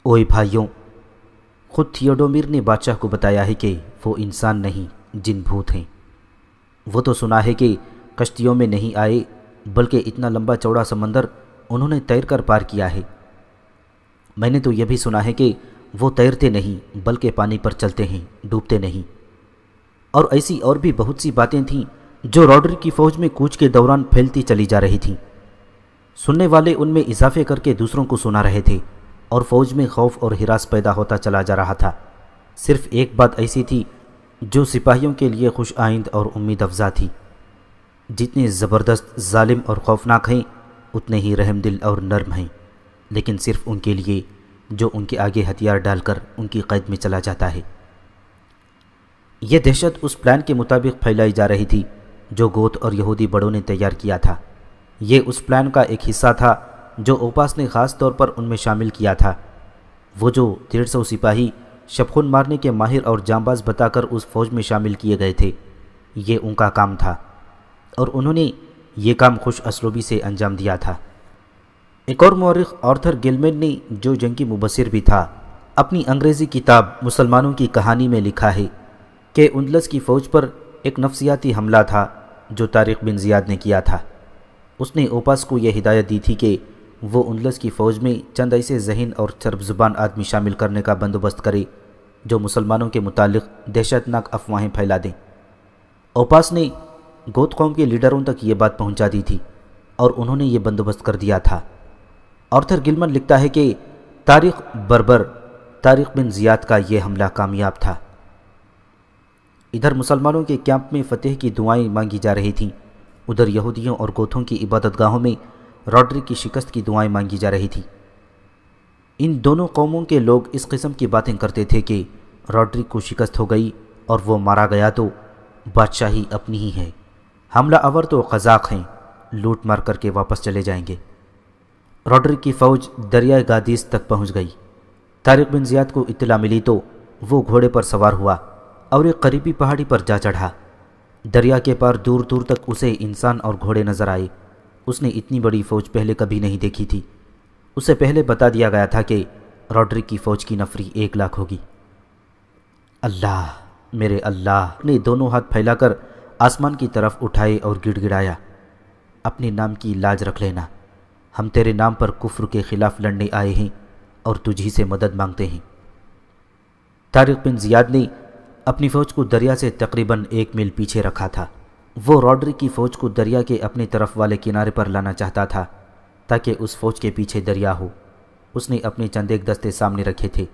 اوئے بھائیوں، خود تھیوڈومیر نے بادشاہ کو بتایا ہے کہ وہ انسان نہیں جن بھوت ہیں۔ وہ تو سنا ہے کہ کشتیوں میں نہیں آئے بلکہ اتنا لمبا چوڑا سمندر انہوں نے تیر کر پار کیا ہے۔ میں نے تو یہ بھی سنا ہے کہ وہ تیرتے نہیں بلکہ پانی پر چلتے ہیں، ڈوبتے نہیں۔ اور ایسی اور بھی بہت سی باتیں تھیں جو راڈرک کی فوج میں کوچ کے دوران پھیلتی چلی جا رہی تھیں۔ سننے والے ان میں اضافے کر کے دوسروں کو سنا رہے تھے اور فوج میں خوف اور ہراس پیدا ہوتا چلا جا رہا تھا۔ صرف ایک بات ایسی تھی جو سپاہیوں کے لیے خوش آئند اور امید افزا تھی۔ جتنے زبردست، ظالم اور خوفناک ہیں اتنے ہی رحم دل اور نرم ہیں، لیکن صرف ان کے لیے جو ان کے آگے ہتھیار ڈال کر ان کی قید میں چلا جاتا ہے۔ یہ دہشت اس پلان کے مطابق پھیلائی جا رہی تھی جو گوت اور یہودی بڑوں نے تیار کیا تھا۔ یہ اس پلان کا ایک حصہ تھا جو اوپاس نے خاص طور پر ان میں شامل کیا تھا۔ وہ جو 150 سپاہی شبخون مارنے کے ماہر اور جانباز بتا کر اس فوج میں شامل کیے گئے تھے، یہ ان کا کام تھا اور انہوں نے یہ کام خوش اسلوبی سے انجام دیا تھا۔ ایک اور مورخ آرتھر گلمین نے جو جنگی مبصر بھی تھا اپنی انگریزی کتاب مسلمانوں کی کہانی میں لکھا ہے کہ اندلس کی فوج پر ایک نفسیاتی حملہ تھا جو طارق بن زیاد نے کیا تھا۔ اس نے اوپاس کو یہ ہدایت دی تھی کہ وہ اندلس کی فوج میں چند ایسے ذہین اور چرب زبان آدمی شامل کرنے کا بندوبست کرے جو مسلمانوں کے متعلق دہشت ناک افواہیں پھیلا دیں۔ اوپاس نے گوت قوم کے لیڈروں تک یہ بات پہنچا دی تھی اور انہوں نے یہ بندوبست کر دیا تھا۔ آرتھر گلمن لکھتا ہے کہ طارق بربر طارق بن زیاد کا یہ حملہ کامیاب تھا۔ ادھر مسلمانوں کے کیمپ میں فتح کی دعائیں مانگی جا رہی تھیں، ادھر یہودیوں اور گوتھوں کی عبادت گاہوں میں راڈرک کی شکست کی دعائیں مانگی جا رہی تھیں۔ ان دونوں قوموں کے لوگ اس قسم کی باتیں کرتے تھے کہ راڈرک کو شکست ہو گئی اور وہ مارا گیا تو بادشاہی اپنی ہی ہے، حملہ آور تو قزاق ہیں، لوٹ مار کر کے واپس چلے جائیں گے۔ راڈرک کی فوج دریائے گادیس تک پہنچ گئی۔ طارق بن زیاد کو اطلاع ملی تو وہ گھوڑے پر سوار ہوا اور ایک قریبی پہاڑی پر جا چڑھا۔ دریا کے پار دور دور تک اسے انسان اور گھوڑے نظر آئے۔ اس نے اتنی بڑی فوج پہلے کبھی نہیں دیکھی تھی۔ اسے پہلے بتا دیا گیا تھا کہ راڈرک کی فوج کی نفری 1 لاکھ ہوگی۔ اللہ، میرے اللہ نے دونوں ہاتھ پھیلا کر آسمان کی طرف اٹھائے اور گڑ گڑایا، اپنے نام کی لاج رکھ لینا، ہم تیرے نام پر کفر کے خلاف لڑنے آئے ہیں اور تجھ ہی سے مدد مانگتے ہیں۔ طارق بن زیاد نے اپنی فوج کو دریا سے تقریباً 1 میل پیچھے رکھا تھا۔ وہ راڈرک کی فوج کو دریا کے اپنے طرف والے کنارے پر لانا چاہتا تھا تاکہ اس فوج کے پیچھے دریا ہو۔ اس نے اپنے چند ایک دستے سامنے رکھے تھے،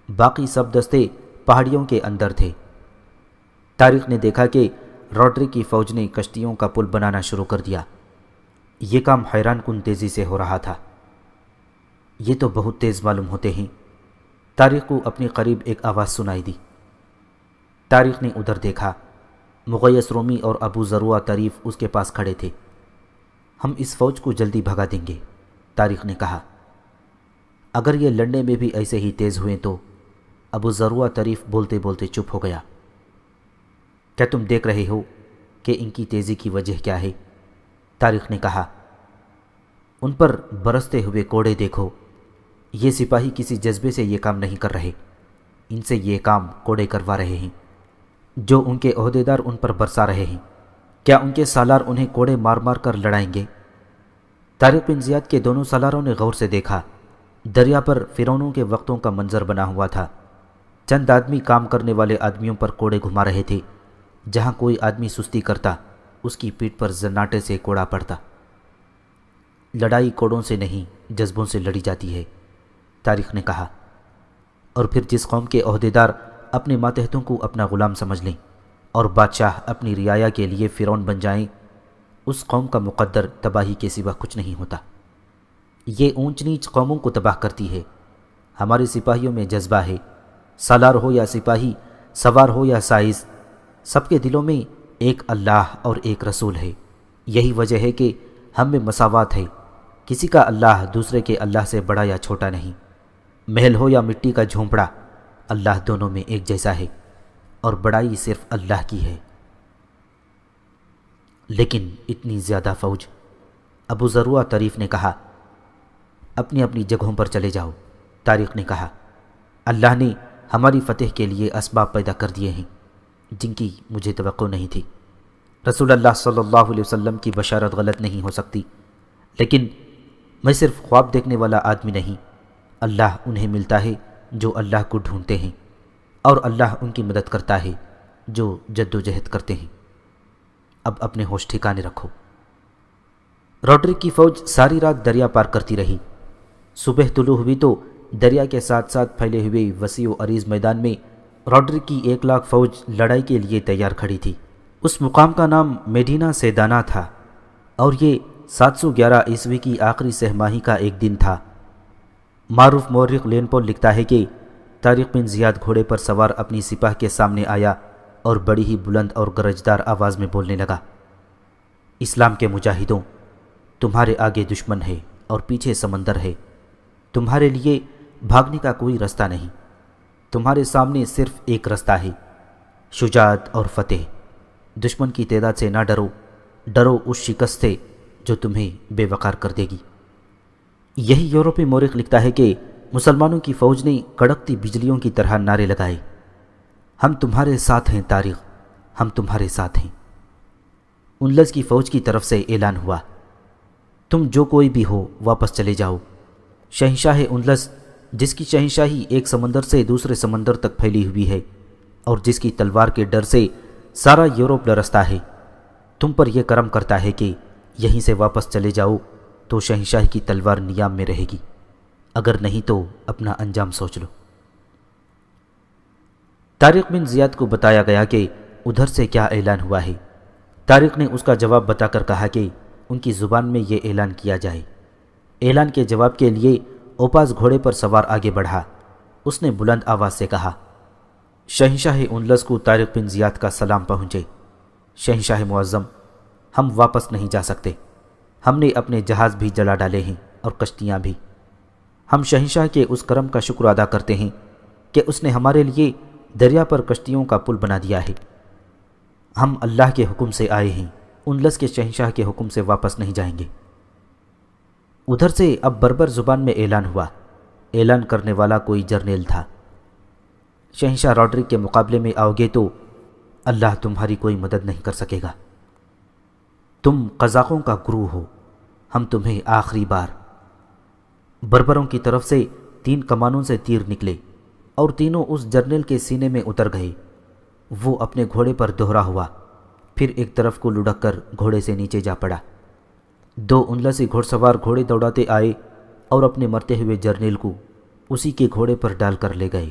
باقی سب دستے پہاڑیوں کے اندر تھے۔ طارق نے دیکھا کہ راڈرک کی فوج نے کشتیوں کا پل بنانا شروع کر دیا۔ یہ کام حیران کن تیزی سے ہو رہا تھا۔ یہ تو بہت تیز معلوم ہوتے ہیں۔ طارق کو اپنے قریب ایک آواز سنائی دی۔ طارق نے ادھر دیکھا، مغیث رومی اور ابو ذروہ طریف اس کے پاس کھڑے تھے۔ ہم اس فوج کو جلدی بھگا دیں گے، طارق نے کہا۔ اگر یہ لڑنے میں بھی ایسے ہی تیز ہوئے تو ابو ذروہ طریف بولتے بولتے چپ ہو گیا۔ کیا تم دیکھ رہے ہو کہ ان کی تیزی کی وجہ کیا ہے؟ طارق نے کہا، ان پر برستے ہوئے کوڑے دیکھو۔ یہ سپاہی کسی جذبے سے یہ کام نہیں کر رہے، ان سے یہ کام کوڑے کروا رہے ہیں جو ان کے عہدیدار ان پر برسا رہے ہیں۔ کیا ان کے سالار انہیں کوڑے مار مار کر لڑائیں گے؟ طارق بن زیاد کے دونوں سالاروں نے غور سے دیکھا۔ دریا پر فرعونوں کے وقتوں کا منظر بنا ہوا تھا۔ چند آدمی کام کرنے والے آدمیوں پر کوڑے گھما رہے تھے۔ جہاں کوئی آدمی سستی کرتا اس کی پیٹھ پر زناٹے سے کوڑا پڑتا۔ لڑائی کوڑوں سے نہیں جذبوں سے لڑی جاتی ہے، طارق نے کہا۔ اور پھر جس قوم کے عہدیدار اپنے ماتحتوں کو اپنا غلام سمجھ لیں اور بادشاہ اپنی رعایا کے لیے فرعون بن جائیں، اس قوم کا مقدر تباہی کے سوا کچھ نہیں ہوتا۔ یہ اونچ نیچ قوموں کو تباہ کرتی ہے۔ ہمارے سپاہیوں میں جذبہ ہے، سالار ہو یا سپاہی، سوار ہو یا سائز، سب کے دلوں میں ایک اللہ اور ایک رسول ہے۔ یہی وجہ ہے کہ ہم میں مساوات ہے، کسی کا اللہ دوسرے کے اللہ سے بڑا یا چھوٹا نہیں۔ محل ہو یا مٹی کا جھونپڑا، اللہ دونوں میں ایک جیسا ہے اور بڑائی صرف اللہ کی ہے۔ لیکن اتنی زیادہ فوج، ابو ذروہ طریف نے کہا۔ اپنی اپنی جگہوں پر چلے جاؤ، طارق نے کہا۔ اللہ نے ہماری فتح کے لیے اسباب پیدا کر دیے ہیں جن کی مجھے توقع نہیں تھی۔ رسول اللہ صلی اللہ علیہ وسلم کی بشارت غلط نہیں ہو سکتی، لیکن میں صرف خواب دیکھنے والا آدمی نہیں۔ اللہ انہیں ملتا ہے جو اللہ کو ڈھونڈتے ہیں، اور اللہ ان کی مدد کرتا ہے جو جد و جہد کرتے ہیں۔ اب اپنے ہوش ٹھکانے رکھو۔ روڈرک کی فوج ساری رات دریا پار کرتی رہی۔ صبح طلوع ہوئی تو دریا کے ساتھ ساتھ پھیلے ہوئے وسیع و عریض میدان میں روڈرک کی 1,00,000 فوج لڑائی کے لیے تیار کھڑی تھی۔ اس مقام کا نام میڈینا سیدانا تھا، اور یہ 711 عیسوی کی آخری سہ ماہی کا ایک دن تھا۔ معروف مورخ لین پول لکھتا ہے کہ طارق بن زیاد گھوڑے پر سوار اپنی سپاہ کے سامنے آیا اور بڑی ہی بلند اور گرجدار آواز میں بولنے لگا، اسلام کے مجاہدوں، تمہارے آگے دشمن ہے اور پیچھے سمندر ہے۔ تمہارے لیے بھاگنے کا کوئی رستہ نہیں، تمہارے سامنے صرف ایک رستہ ہے، شجاعت اور فتح۔ دشمن کی تعداد سے نہ ڈرو، ڈرو اس شکست سے جو تمہیں بے وقار کر دے گی۔ یہی یورپی مورخ لکھتا ہے کہ مسلمانوں کی فوج نے کڑکتی بجلیوں کی طرح نعرے لگائے، ہم تمہارے ساتھ ہیں طارق، ہم تمہارے ساتھ ہیں۔ انلس کی فوج کی طرف سے اعلان ہوا، تم جو کوئی بھی ہو واپس چلے جاؤ۔ شہنشاہ انلس، جس کی شہنشاہی ایک سمندر سے دوسرے سمندر تک پھیلی ہوئی ہے اور جس کی تلوار کے ڈر سے سارا یورپ لرزتا ہے، تم پر یہ کرم کرتا ہے کہ یہیں سے واپس چلے جاؤ تو شہنشاہ کی تلوار نیام میں رہے گی، اگر نہیں تو اپنا انجام سوچ لو۔ طارق بن زیاد کو بتایا گیا کہ ادھر سے کیا اعلان ہوا ہے۔ طارق نے اس کا جواب بتا کر کہا کہ ان کی زبان میں یہ اعلان کیا جائے۔ اعلان کے جواب کے لیے اوپاز گھوڑے پر سوار آگے بڑھا۔ اس نے بلند آواز سے کہا، شہنشاہ انلس کو طارق بن زیاد کا سلام پہنچے۔ شہنشاہ معظم، ہم واپس نہیں جا سکتے، ہم نے اپنے جہاز بھی جلا ڈالے ہیں اور کشتیاں بھی۔ ہم شہنشاہ کے اس کرم کا شکر ادا کرتے ہیں کہ اس نے ہمارے لیے دریا پر کشتیوں کا پل بنا دیا ہے۔ ہم اللہ کے حکم سے آئے ہیں، انلس کے شہنشاہ کے حکم سے واپس نہیں جائیں گے۔ ادھر سے اب بربر زبان میں اعلان ہوا۔ اعلان کرنے والا کوئی جرنیل تھا، شہنشاہ روڈرک کے مقابلے میں آؤ گے تو اللہ تمہاری کوئی مدد نہیں کر سکے گا۔ تم قزاقوں کا گروہ ہو، ہم تمہیں آخری بار۔ بربروں کی طرف سے 3 کمانوں سے تیر نکلے اور تینوں اس جرنیل کے سینے میں اتر گئے۔ وہ اپنے گھوڑے پر دوہرا ہوا، پھر ایک طرف کو لڑک کر گھوڑے سے نیچے جا پڑا۔ 2 انلسی گھوڑ سوار گھوڑے دوڑاتے آئے اور اپنے مرتے ہوئے جرنیل کو اسی کے گھوڑے پر ڈال کر لے گئے۔